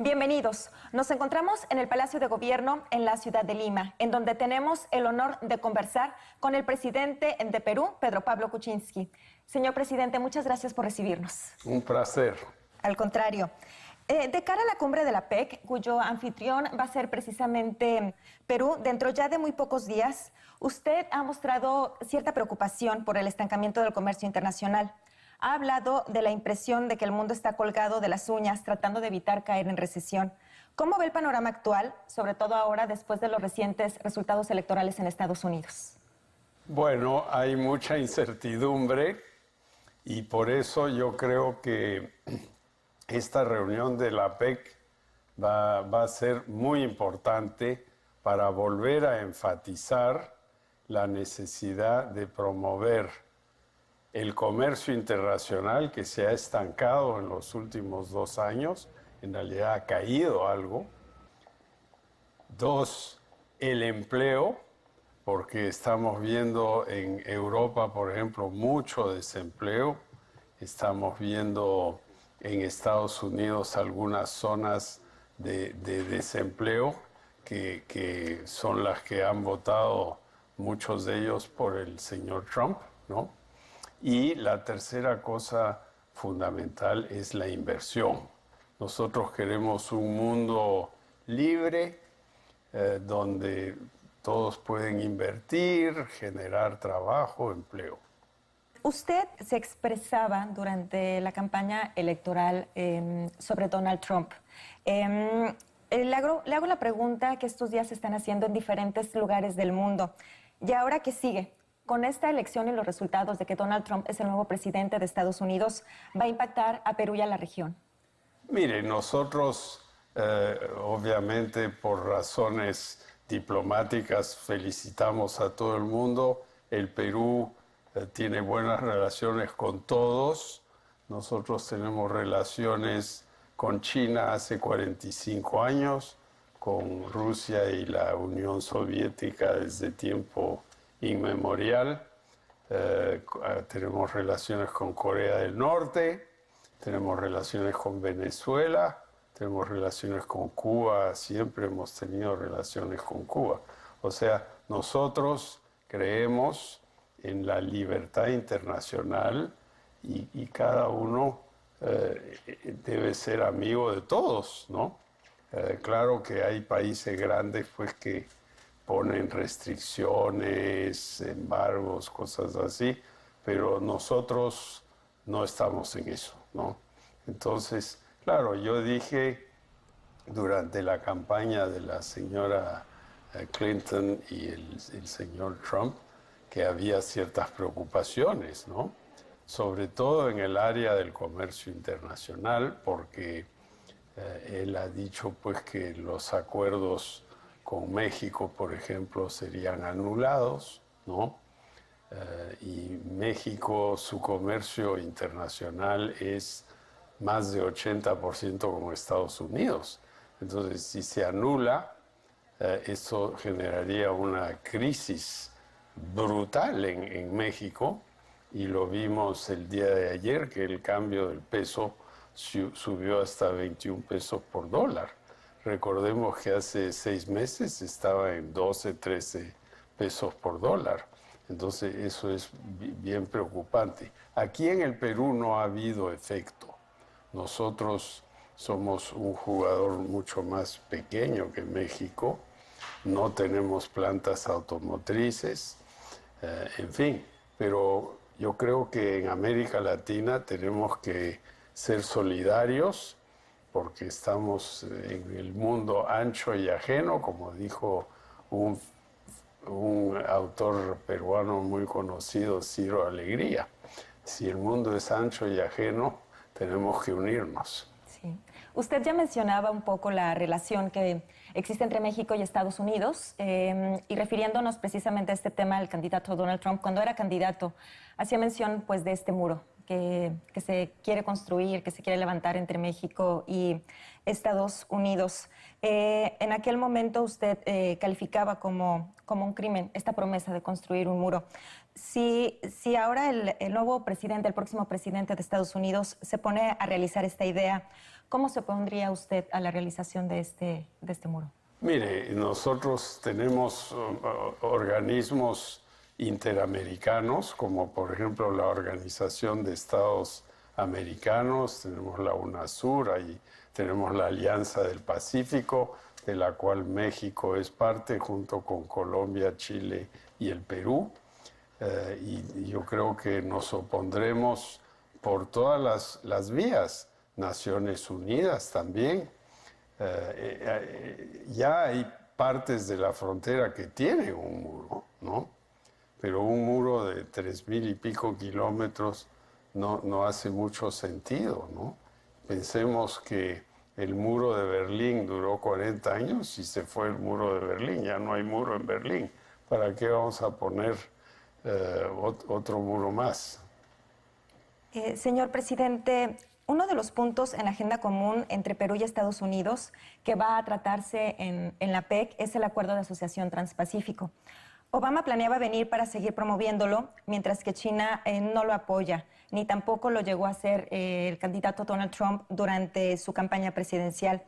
Bienvenidos. Nos encontramos en el Palacio de Gobierno en la ciudad de Lima, en donde tenemos el honor de conversar con el presidente de Perú, Pedro Pablo Kuczynski. Señor presidente, muchas gracias por recibirnos. Un placer. Al contrario. De cara a la cumbre de la PEC, cuyo anfitrión va a ser precisamente Perú, dentro ya de muy pocos días, usted ha mostrado cierta preocupación por el estancamiento del comercio internacional. Ha hablado de la impresión de que el mundo está colgado de las uñas, tratando de evitar caer en recesión. ¿Cómo ve el panorama actual, sobre todo ahora después de los recientes resultados electorales en Estados Unidos? Bueno, hay mucha incertidumbre y por eso yo creo que esta reunión de la PEC va a ser muy importante para volver a enfatizar la necesidad de promover el comercio internacional que se ha estancado en los últimos 2 años, en realidad ha caído algo. 2, el empleo, porque estamos viendo en Europa, por ejemplo, mucho desempleo. Estamos viendo en Estados Unidos algunas zonas de desempleo que son las que han votado muchos de ellos por el señor Trump, ¿no? Y la tercera cosa fundamental es la inversión. Nosotros queremos un mundo libre donde todos pueden invertir, generar trabajo, empleo. Usted se expresaba durante la campaña electoral sobre Donald Trump. Le hago la pregunta que estos días se están haciendo en diferentes lugares del mundo. ¿Y ahora qué sigue? Con esta elección y los resultados de que Donald Trump es el nuevo presidente de Estados Unidos, ¿va a impactar a Perú y a la región? Mire, nosotros obviamente por razones diplomáticas felicitamos a todo el mundo. El Perú tiene buenas relaciones con todos. Nosotros tenemos relaciones con China hace 45 años, con Rusia y la Unión Soviética desde tiempo inmemorial. Tenemos relaciones con Corea del Norte, tenemos relaciones con Venezuela, tenemos relaciones con Cuba, siempre hemos tenido relaciones con Cuba. O sea, nosotros creemos en la libertad internacional y cada uno debe ser amigo de todos, ¿no? Claro que hay países grandes pues que ponen restricciones, embargos, cosas así, pero nosotros no estamos en eso, ¿no? Entonces, claro, yo dije durante la campaña de la señora Clinton y el señor Trump que había ciertas preocupaciones, ¿no? Sobre todo en el área del comercio internacional, porque él ha dicho pues que los acuerdos con México, por ejemplo, serían anulados, ¿no? Y México, su comercio internacional es más de 80% con Estados Unidos. Entonces, si se anula, eso generaría una crisis brutal en México, y lo vimos el día de ayer, que el cambio del peso subió hasta 21 pesos por dólar. Recordemos que hace 6 meses estaba en 12, 13 pesos por dólar. Entonces eso es bien preocupante. Aquí en el Perú no ha habido efecto. Nosotros somos un jugador mucho más pequeño que México. No tenemos plantas automotrices, en fin. Pero yo creo que en América Latina tenemos que ser solidarios, porque estamos en el mundo ancho y ajeno, como dijo un autor peruano muy conocido, Ciro Alegría. Si el mundo es ancho y ajeno, tenemos que unirnos. Sí. Usted ya mencionaba un poco la relación que existe entre México y Estados Unidos, y refiriéndonos precisamente a este tema del candidato Donald Trump, cuando era candidato, hacía mención pues de este muro que se quiere construir, que se quiere levantar entre México y Estados Unidos. En aquel momento usted calificaba como un crimen esta promesa de construir un muro. Si ahora el nuevo presidente, el próximo presidente de Estados Unidos se pone a realizar esta idea, ¿Cómo se opondría usted a la realización de este muro? Mire, nosotros tenemos organismos interamericanos, como por ejemplo la Organización de Estados Americanos, tenemos la UNASUR, ahí tenemos la Alianza del Pacífico, de la cual México es parte, junto con Colombia, Chile y el Perú. Y yo creo que nos opondremos por todas las vías, Naciones Unidas también. Ya hay partes de la frontera que tienen un muro, ¿no? Pero un muro de 3.000 y pico kilómetros no hace mucho sentido, ¿no? Pensemos que el muro de Berlín duró 40 años y se fue el muro de Berlín, ya no hay muro en Berlín. ¿Para qué vamos a poner otro muro más? Señor presidente, uno de los puntos en la agenda común entre Perú y Estados Unidos que va a tratarse en la PEC es el Acuerdo de Asociación Transpacífico. Obama planeaba venir para seguir promoviéndolo, mientras que China no lo apoya, ni tampoco lo llegó a hacer el candidato Donald Trump durante su campaña presidencial.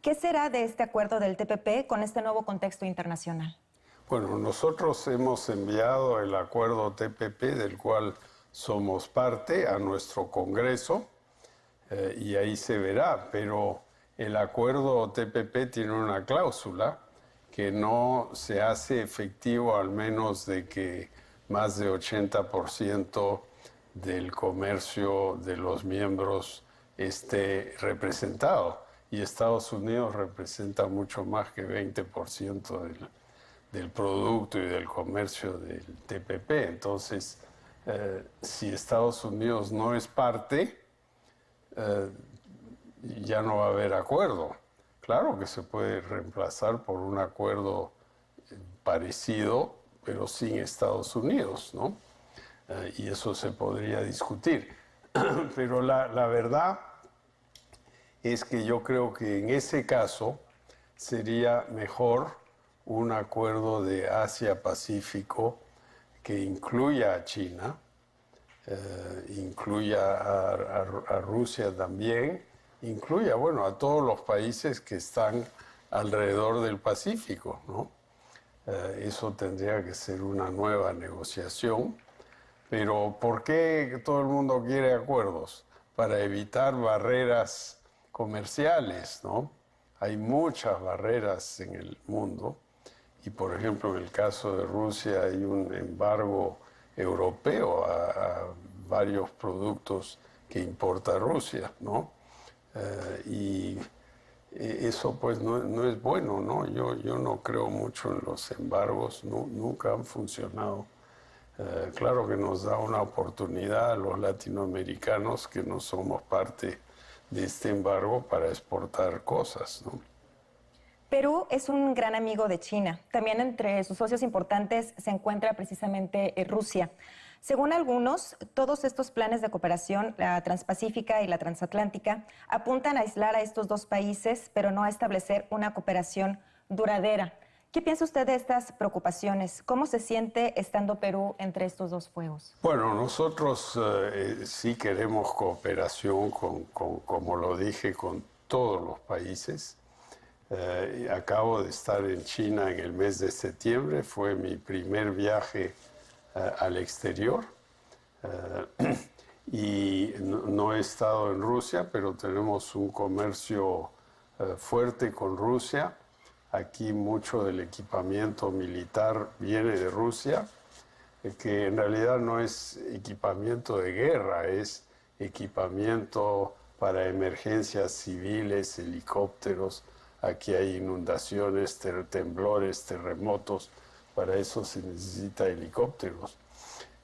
¿Qué será de este acuerdo del TPP con este nuevo contexto internacional? Bueno, nosotros hemos enviado el acuerdo TPP, del cual somos parte, a nuestro Congreso, y ahí se verá, pero el acuerdo TPP tiene una cláusula que no se hace efectivo al menos de que más de 80% del comercio de los miembros esté representado. Y Estados Unidos representa mucho más que 20% del producto y del comercio del TPP. Entonces, si Estados Unidos no es parte, ya no va a haber acuerdo. Claro que se puede reemplazar por un acuerdo parecido, pero sin Estados Unidos, ¿no? Y eso se podría discutir. Pero la verdad es que yo creo que en ese caso sería mejor un acuerdo de Asia-Pacífico que incluya a China, incluya a Rusia también, incluya, bueno, a todos los países que están alrededor del Pacífico, ¿no? Eso tendría que ser una nueva negociación. Pero ¿por qué todo el mundo quiere acuerdos? Para evitar barreras comerciales, ¿no? Hay muchas barreras en el mundo y, por ejemplo, en el caso de Rusia hay un embargo europeo a varios productos que importa Rusia, ¿no? Y eso pues no es bueno, ¿no? Yo no creo mucho en los embargos, nunca han funcionado. Claro que nos da una oportunidad a los latinoamericanos que no somos parte de este embargo para exportar cosas, ¿no? Perú es un gran amigo de China. También entre sus socios importantes se encuentra precisamente Rusia. Según algunos, todos estos planes de cooperación, la transpacífica y la transatlántica, apuntan a aislar a estos dos países, pero no a establecer una cooperación duradera. ¿Qué piensa usted de estas preocupaciones? ¿Cómo se siente estando Perú entre estos dos fuegos? Bueno, nosotros sí queremos cooperación, como lo dije, con todos los países. Acabo de estar en China en el mes de septiembre, fue mi primer viaje al exterior. Y no he estado en Rusia, pero tenemos un comercio fuerte con Rusia. Aquí mucho del equipamiento militar viene de Rusia, que en realidad no es equipamiento de guerra, es equipamiento para emergencias civiles, helicópteros. Aquí hay inundaciones, temblores, terremotos, para eso se necesita helicópteros.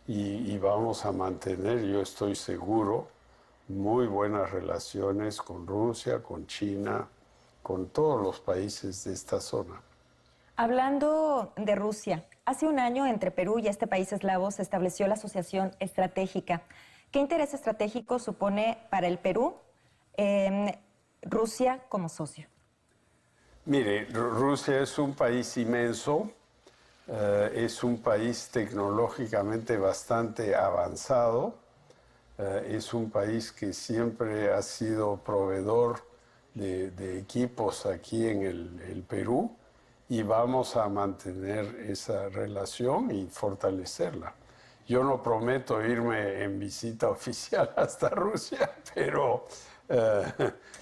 Y vamos a mantener, yo estoy seguro, muy buenas relaciones con Rusia, con China, con todos los países de esta zona. Hablando de Rusia, hace un año entre Perú y este país eslavo se estableció la Asociación Estratégica. ¿Qué interés estratégico supone para el Perú Rusia como socio? Mire, Rusia es un país inmenso, es un país tecnológicamente bastante avanzado, es un país que siempre ha sido proveedor de equipos aquí en el Perú y vamos a mantener esa relación y fortalecerla. Yo no prometo irme en visita oficial hasta Rusia, pero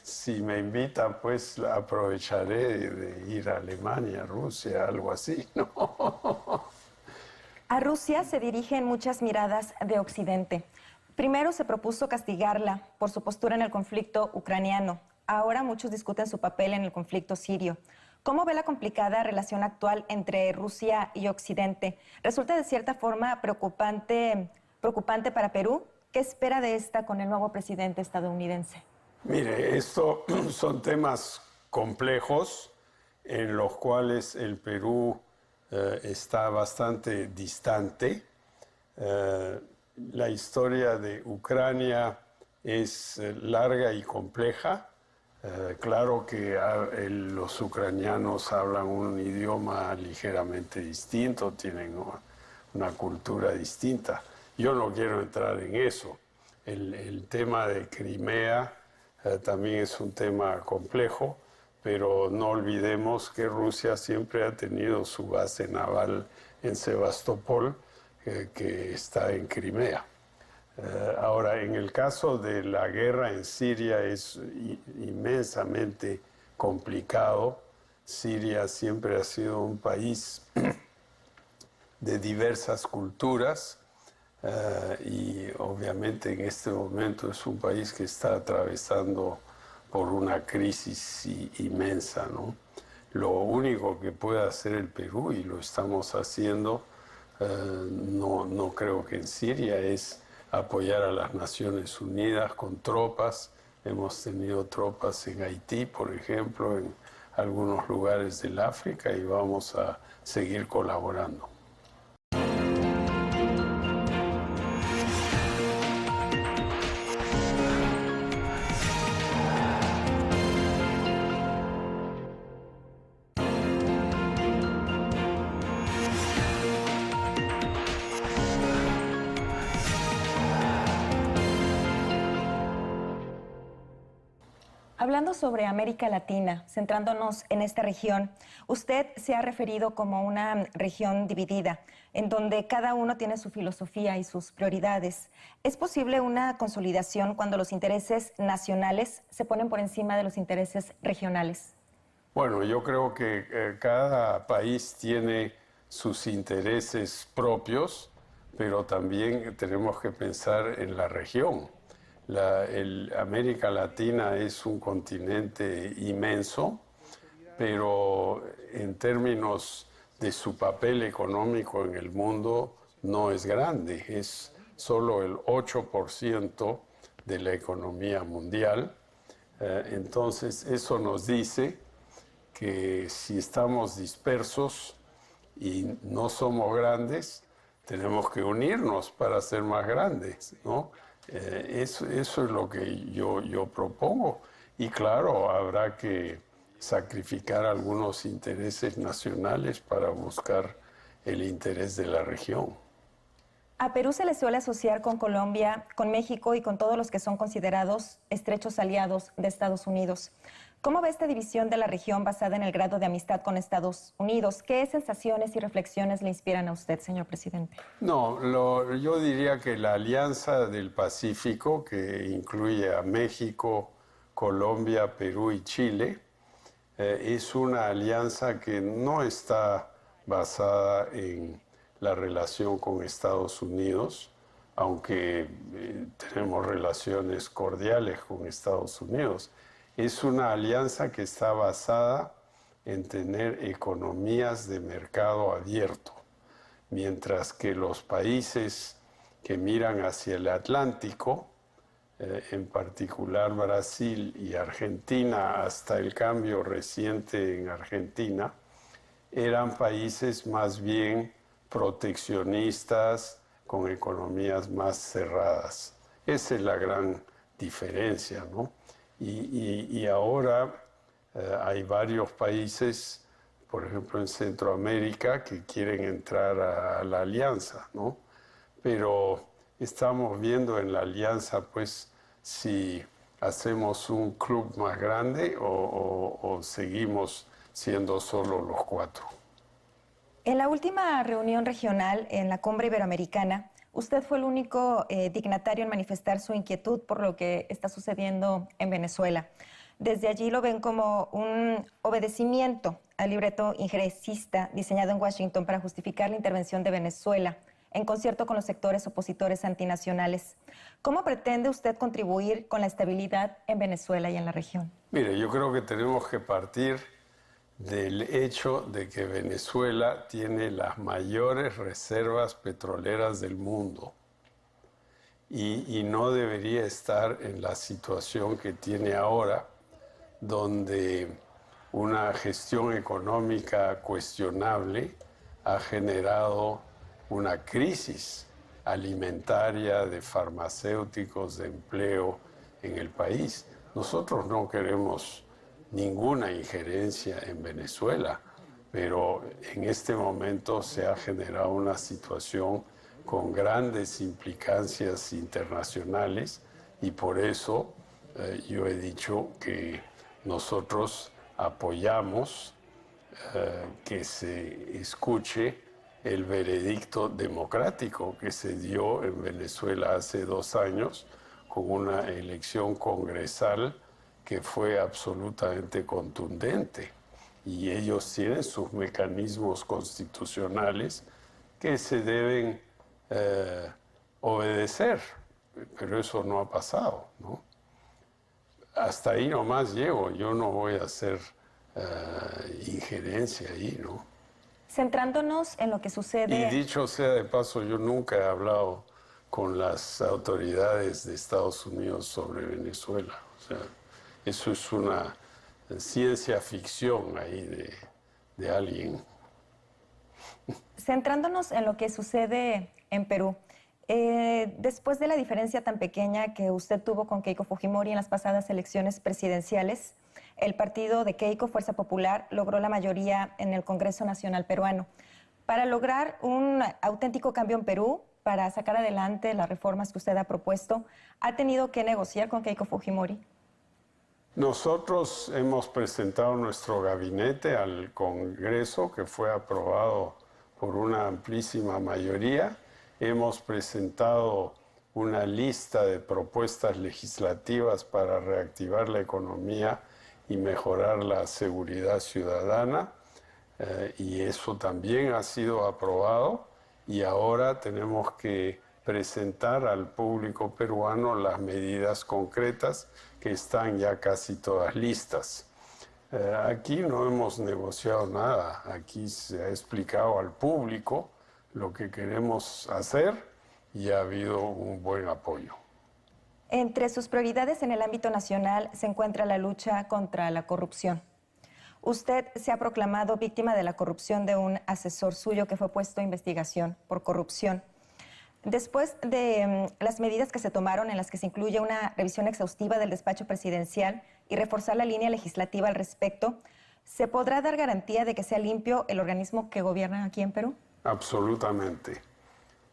si me invitan, pues aprovecharé de ir a Alemania, Rusia, algo así, ¿no? A Rusia se dirigen muchas miradas de Occidente. Primero se propuso castigarla por su postura en el conflicto ucraniano. Ahora muchos discuten su papel en el conflicto sirio. ¿Cómo ve la complicada relación actual entre Rusia y Occidente? ¿Resulta de cierta forma preocupante para Perú? ¿Qué espera de esta con el nuevo presidente estadounidense? Mire, esto son temas complejos en los cuales el Perú está bastante distante. La historia de Ucrania es larga y compleja. Claro que los ucranianos hablan un idioma ligeramente distinto, tienen una cultura distinta. Yo no quiero entrar en eso. El tema de Crimea también es un tema complejo, pero no olvidemos que Rusia siempre ha tenido su base naval en Sebastopol, que está en Crimea. Ahora, en el caso de la guerra en Siria es inmensamente complicado. Siria siempre ha sido un país de diversas culturas y obviamente en este momento es un país que está atravesando por una crisis inmensa, ¿no? Lo único que puede hacer el Perú, y lo estamos haciendo, no creo que en Siria, es apoyar a las Naciones Unidas con tropas. Hemos tenido tropas en Haití, por ejemplo, en algunos lugares del África y vamos a seguir colaborando. Hablando sobre América Latina, centrándonos en esta región, usted se ha referido como una región dividida, en donde cada uno tiene su filosofía y sus prioridades. ¿Es posible una consolidación cuando los intereses nacionales se ponen por encima de los intereses regionales? Bueno, yo creo que cada país tiene sus intereses propios, pero también tenemos que pensar en la región. América Latina es un continente inmenso, pero en términos de su papel económico en el mundo no es grande, es solo el 8% de la economía mundial. Entonces eso nos dice que si estamos dispersos y no somos grandes, tenemos que unirnos para ser más grandes, ¿no? Eso es lo que yo propongo. Y claro, habrá que sacrificar algunos intereses nacionales para buscar el interés de la región. A Perú se le suele asociar con Colombia, con México y con todos los que son considerados estrechos aliados de Estados Unidos. ¿Cómo ve esta división de la región basada en el grado de amistad con Estados Unidos? ¿Qué sensaciones y reflexiones le inspiran a usted, señor presidente? No, yo diría que la Alianza del Pacífico, que incluye a México, Colombia, Perú y Chile, es una alianza que no está basada en la relación con Estados Unidos, aunque tenemos relaciones cordiales con Estados Unidos. Es una alianza que está basada en tener economías de mercado abierto, mientras que los países que miran hacia el Atlántico, en particular Brasil y Argentina, hasta el cambio reciente en Argentina, eran países más bien proteccionistas, con economías más cerradas. Esa es la gran diferencia, ¿no? Y ahora hay varios países, por ejemplo en Centroamérica, que quieren entrar a la alianza, ¿no? Pero estamos viendo en la alianza, pues, si ¿Hacemos un club más grande o seguimos siendo solo los 4? En la última reunión regional en la Cumbre Iberoamericana, usted fue el único dignatario en manifestar su inquietud por lo que está sucediendo en Venezuela. Desde allí lo ven como un obedecimiento al libreto injerencista diseñado en Washington para justificar la intervención de Venezuela, en concierto con los sectores opositores antinacionales. ¿Cómo pretende usted contribuir con la estabilidad en Venezuela y en la región? Mire, yo creo que tenemos que partir del hecho de que Venezuela tiene las mayores reservas petroleras del mundo y no debería estar en la situación que tiene ahora, donde una gestión económica cuestionable ha generado una crisis alimentaria, de farmacéuticos, de empleo en el país. Nosotros no queremos ninguna injerencia en Venezuela, pero en este momento se ha generado una situación con grandes implicancias internacionales y por eso yo he dicho que nosotros apoyamos que se escuche el veredicto democrático que se dio en Venezuela hace 2 años con una elección congresal que fue absolutamente contundente. Y ellos tienen sus mecanismos constitucionales que se deben obedecer, pero eso no ha pasado, ¿no? Hasta ahí nomás llego, yo no voy a hacer injerencia ahí, ¿no? Centrándonos en lo que sucede... Y dicho sea de paso, yo nunca he hablado con las autoridades de Estados Unidos sobre Venezuela. O sea, eso es una ciencia ficción ahí de alguien. Centrándonos en lo que sucede en Perú, después de la diferencia tan pequeña que usted tuvo con Keiko Fujimori en las pasadas elecciones presidenciales, el partido de Keiko, Fuerza Popular, logró la mayoría en el Congreso Nacional Peruano. Para lograr un auténtico cambio en Perú, para sacar adelante las reformas que usted ha propuesto, ¿ha tenido que negociar con Keiko Fujimori? Nosotros hemos presentado nuestro gabinete al Congreso, que fue aprobado por una amplísima mayoría. Hemos presentado una lista de propuestas legislativas para reactivar la economía y mejorar la seguridad ciudadana, y eso también ha sido aprobado, y ahora tenemos que presentar al público peruano las medidas concretas que están ya casi todas listas. Aquí no hemos negociado nada, aquí se ha explicado al público lo que queremos hacer y ha habido un buen apoyo. Entre sus prioridades en el ámbito nacional se encuentra la lucha contra la corrupción. Usted se ha proclamado víctima de la corrupción de un asesor suyo que fue puesto a investigación por corrupción. Después de las medidas que se tomaron, en las que se incluye una revisión exhaustiva del despacho presidencial y reforzar la línea legislativa al respecto, ¿se podrá dar garantía de que sea limpio el organismo que gobierna aquí en Perú? Absolutamente.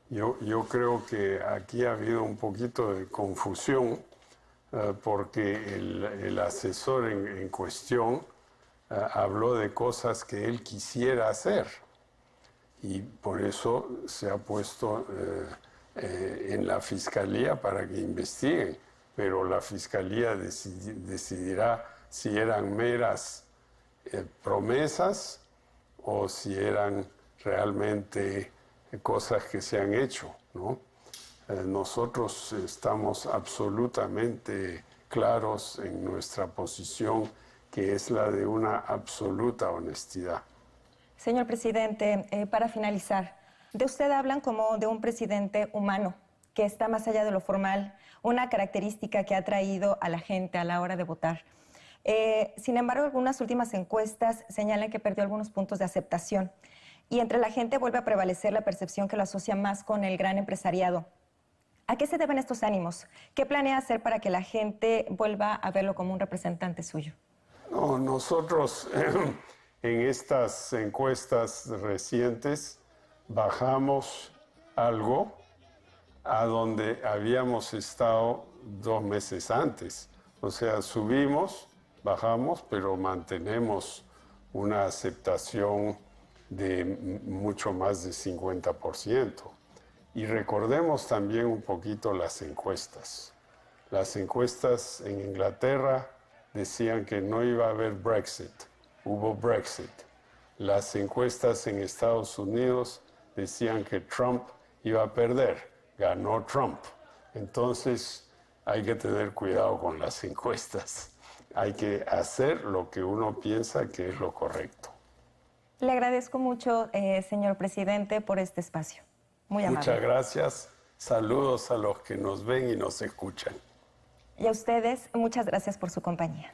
Yo creo que aquí ha habido un poquito de confusión porque el asesor en cuestión habló de cosas que él quisiera hacer y por eso se ha puesto en la Fiscalía para que investiguen, pero la Fiscalía decidirá si eran meras promesas o si eran realmente cosas que se han hecho, ¿no? Nosotros estamos absolutamente claros en nuestra posición, que es la de una absoluta honestidad. Señor presidente, para finalizar, de usted hablan como de un presidente humano, que está más allá de lo formal, una característica que ha traído a la gente a la hora de votar. Sin embargo, algunas últimas encuestas señalan que perdió algunos puntos de aceptación y entre la gente vuelve a prevalecer la percepción que lo asocia más con el gran empresariado. ¿A qué se deben estos ánimos? ¿Qué planea hacer para que la gente vuelva a verlo como un representante suyo? No, nosotros en estas encuestas recientes bajamos algo a donde habíamos estado 2 meses antes. O sea, subimos, bajamos, pero mantenemos una aceptación de mucho más de 50%. Y recordemos también un poquito las encuestas. Las encuestas en Inglaterra decían que no iba a haber Brexit. Hubo Brexit. Las encuestas en Estados Unidos decían que Trump iba a perder. Ganó Trump. Entonces hay que tener cuidado con las encuestas. Hay que hacer lo que uno piensa que es lo correcto. Le agradezco mucho, señor presidente, por este espacio. Muy amable. Muchas gracias. Saludos a los que nos ven y nos escuchan. Y a ustedes, muchas gracias por su compañía.